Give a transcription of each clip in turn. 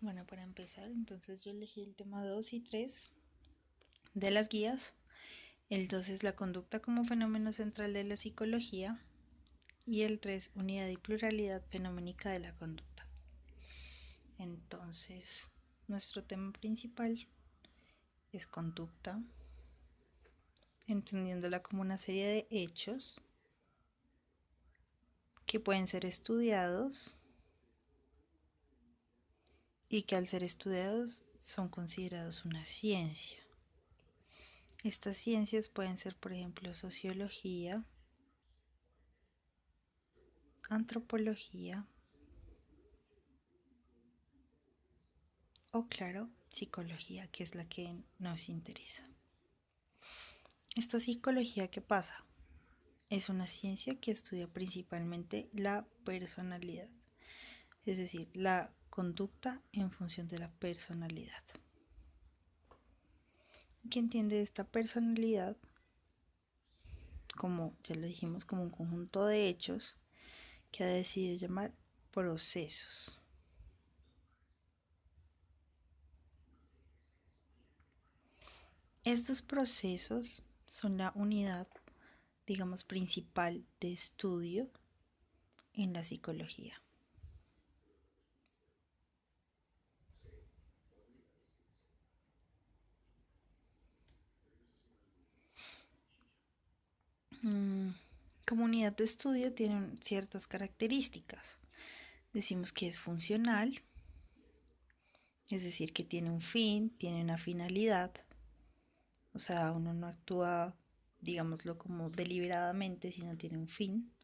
Bueno, para empezar, entonces yo elegí el tema 2 y 3 de las guías. El 2 es la conducta como fenómeno central de la psicología y el 3 unidad y pluralidad fenoménica de la conducta. Entonces, nuestro tema principal es conducta, entendiéndola como una serie de hechos que pueden ser estudiados y que al ser estudiados son considerados una ciencia. Estas ciencias pueden ser, por ejemplo, sociología, antropología o, claro, psicología, que es la que nos interesa. Esta psicología, ¿qué pasa? Es una ciencia que estudia principalmente la personalidad, es decir, la conducta en función de la personalidad. ¿Qué entiende esta personalidad? Como ya lo dijimos, como un conjunto de hechos que ha decidido llamar procesos. Estos procesos son la unidad, digamos, principal de estudio en la psicología. Como unidad de estudio tienen ciertas características. Decimos que es funcional, es decir, que tiene un fin, tiene una finalidad. O sea, uno no actúa, digámoslo, como deliberadamente, sino tiene un fin.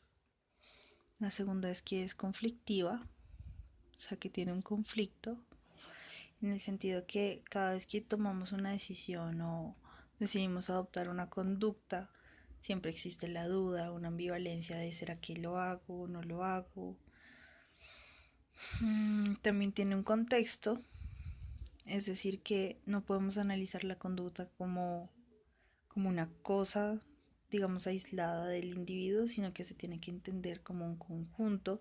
La segunda es que es conflictiva, o sea, que tiene un conflicto, en el sentido que cada vez que tomamos una decisión o decidimos adoptar una conducta, siempre existe la duda, una ambivalencia de ¿será que lo hago o no lo hago? También tiene un contexto, es decir, que no podemos analizar la conducta como una cosa, digamos, aislada del individuo, sino que se tiene que entender como un conjunto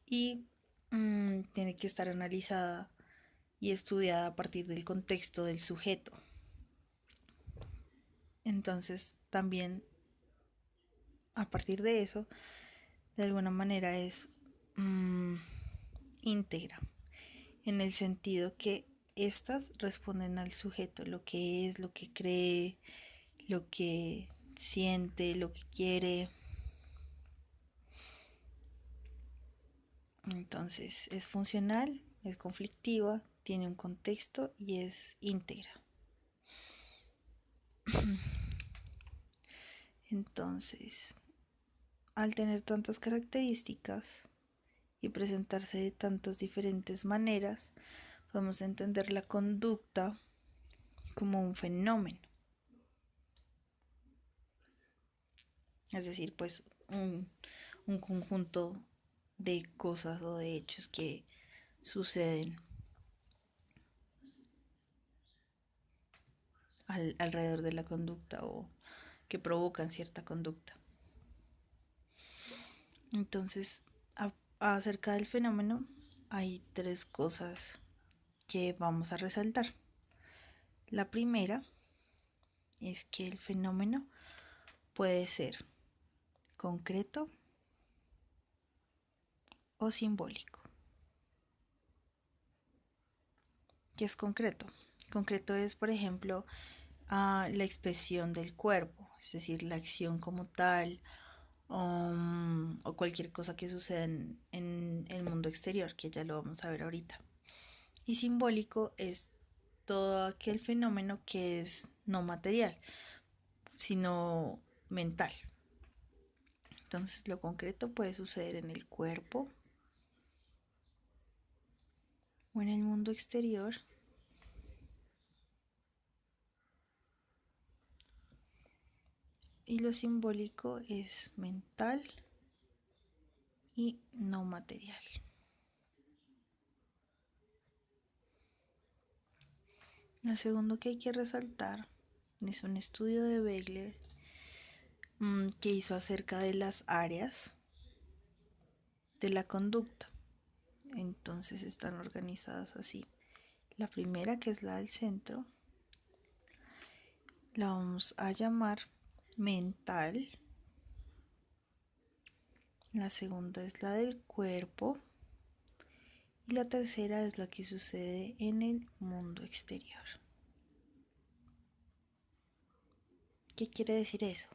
y tiene que estar analizada y estudiada a partir del contexto del sujeto. Entonces, también a partir de eso, de alguna manera es íntegra, en el sentido que estas responden al sujeto, lo que es, lo que cree, lo que siente, lo que quiere. Entonces es funcional, es conflictiva, tiene un contexto y es íntegra. Entonces, al tener tantas características y presentarse de tantas diferentes maneras, podemos entender la conducta como un fenómeno. Es decir, pues un conjunto de cosas o de hechos que suceden alrededor de la conducta o que provocan cierta conducta. Entonces, acerca del fenómeno, hay tres cosas que vamos a resaltar. La primera es que el fenómeno puede ser concreto o simbólico. ¿Qué es concreto? Concreto es, por ejemplo, la expresión del cuerpo, es decir, la acción como tal, o cualquier cosa que suceda en el mundo exterior, que ya lo vamos a ver ahorita. Y simbólico es todo aquel fenómeno que es no material, sino mental. Entonces lo concreto puede suceder en el cuerpo o en el mundo exterior. Y lo simbólico es mental y no material. Lo segundo que hay que resaltar es un estudio de Beigler que hizo acerca de las áreas de la conducta. Entonces están organizadas así. La primera, que es la del centro, la vamos a llamar mental. La segunda es la del cuerpo. Y la tercera es la que sucede en el mundo exterior. ¿Qué quiere decir eso?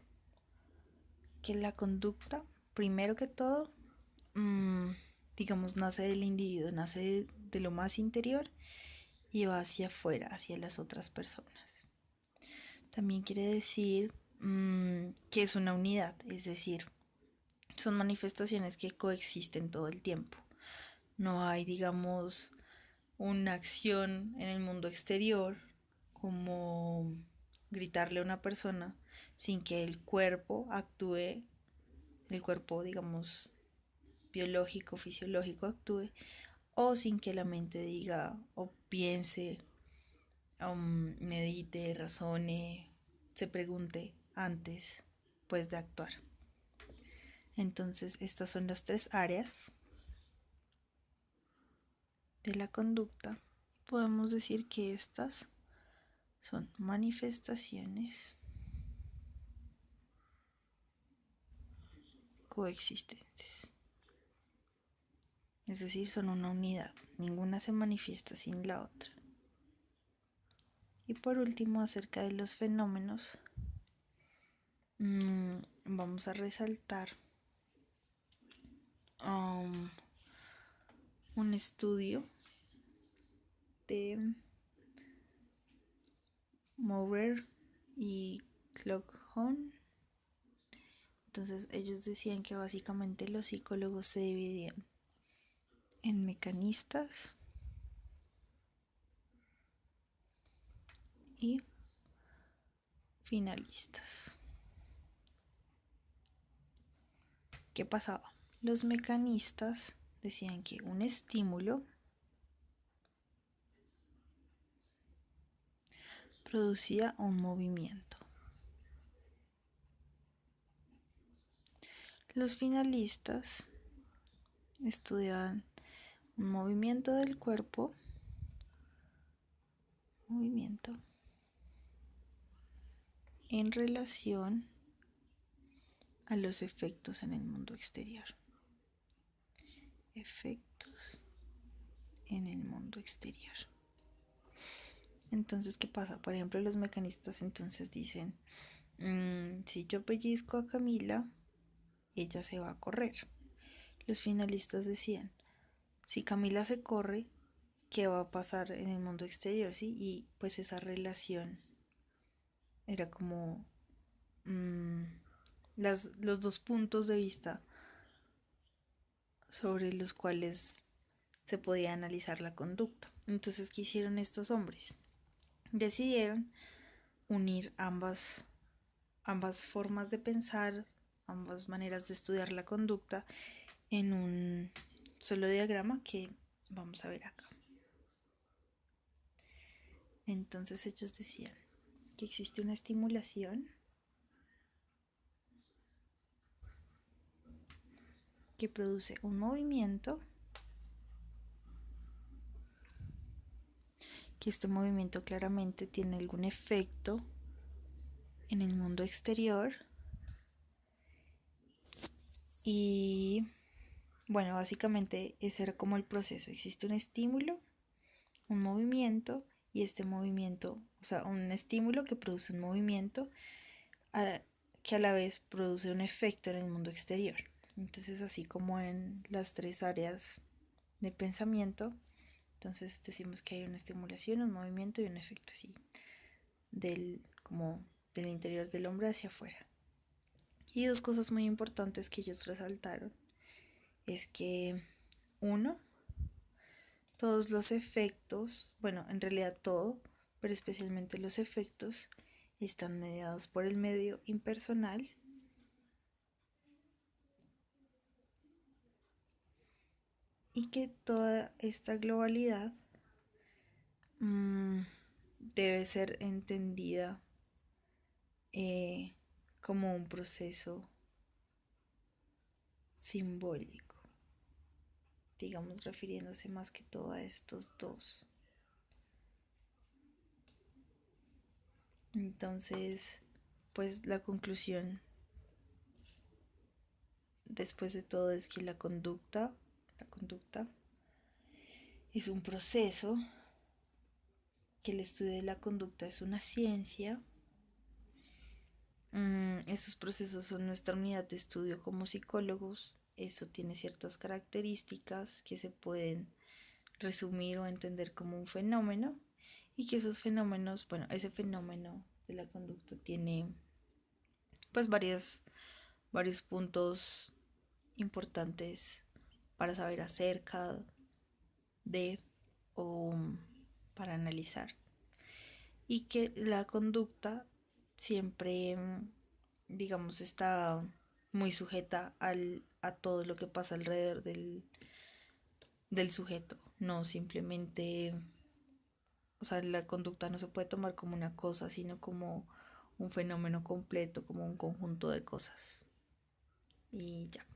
Que la conducta, primero que todo, digamos, nace del individuo, nace de lo más interior y va hacia afuera, hacia las otras personas. También quiere decir que es una unidad, es decir, son manifestaciones que coexisten todo el tiempo. No hay, digamos, una acción en el mundo exterior como gritarle a una persona sin que el cuerpo actúe, el cuerpo, digamos, biológico, fisiológico actúe, o sin que la mente diga o piense, medite, razone, se pregunte antes pues de actuar. Entonces estas son las tres áreas de la conducta. Podemos decir que estas son manifestaciones coexistentes. Es decir, son una unidad. Ninguna se manifiesta sin la otra. Y por último, acerca de los fenómenos, vamos a resaltar un estudio de Maurer y Cloghorn. Entonces ellos decían que básicamente los psicólogos se dividían en mecanistas y finalistas. ¿Qué pasaba? Los mecanistas decían que un estímulo producía un movimiento. Los finalistas estudiaban un movimiento del cuerpo, en relación a los efectos en el mundo exterior. Efectos en el mundo exterior. Entonces, ¿qué pasa? Por ejemplo, los mecanistas entonces dicen, si yo pellizco a Camila, ella se va a correr. Los finalistas decían, si Camila se corre, ¿qué va a pasar en el mundo exterior? ¿Sí? Y pues esa relación era como los dos puntos de vista sobre los cuales se podía analizar la conducta. Entonces, ¿qué hicieron estos hombres? Decidieron unir ambas formas de pensar, ambas maneras de estudiar la conducta en un solo diagrama que vamos a ver acá. Entonces ellos decían que existe una estimulación que produce un movimiento, que este movimiento claramente tiene algún efecto en el mundo exterior y bueno, básicamente ese era como el proceso. Existe un estímulo, un movimiento y este movimiento, o sea, un estímulo que produce un movimiento que a la vez produce un efecto en el mundo exterior. Entonces, así como en las tres áreas de pensamiento, entonces decimos que hay una estimulación, un movimiento y un efecto así como del interior del hombre hacia afuera. Y dos cosas muy importantes que ellos resaltaron es que uno, todos los efectos, bueno, en realidad todo, pero especialmente los efectos, están mediados por el medio impersonal y que toda esta globalidad debe ser entendida como un proceso simbólico, digamos refiriéndose más que todo a estos dos Entonces, pues la conclusión después de todo es que la conducta es un proceso, que el estudio de la conducta es una ciencia. Esos procesos son nuestra unidad de estudio como psicólogos. Eso tiene ciertas características que se pueden resumir o entender como un fenómeno, y que esos fenómenos, bueno, ese fenómeno de la conducta tiene pues varios puntos importantes para saber acerca de o para analizar, y que la conducta siempre, digamos, está muy sujeta a todo lo que pasa alrededor del sujeto, no simplemente, o sea, la conducta no se puede tomar como una cosa, sino como un fenómeno completo, como un conjunto de cosas. Y ya.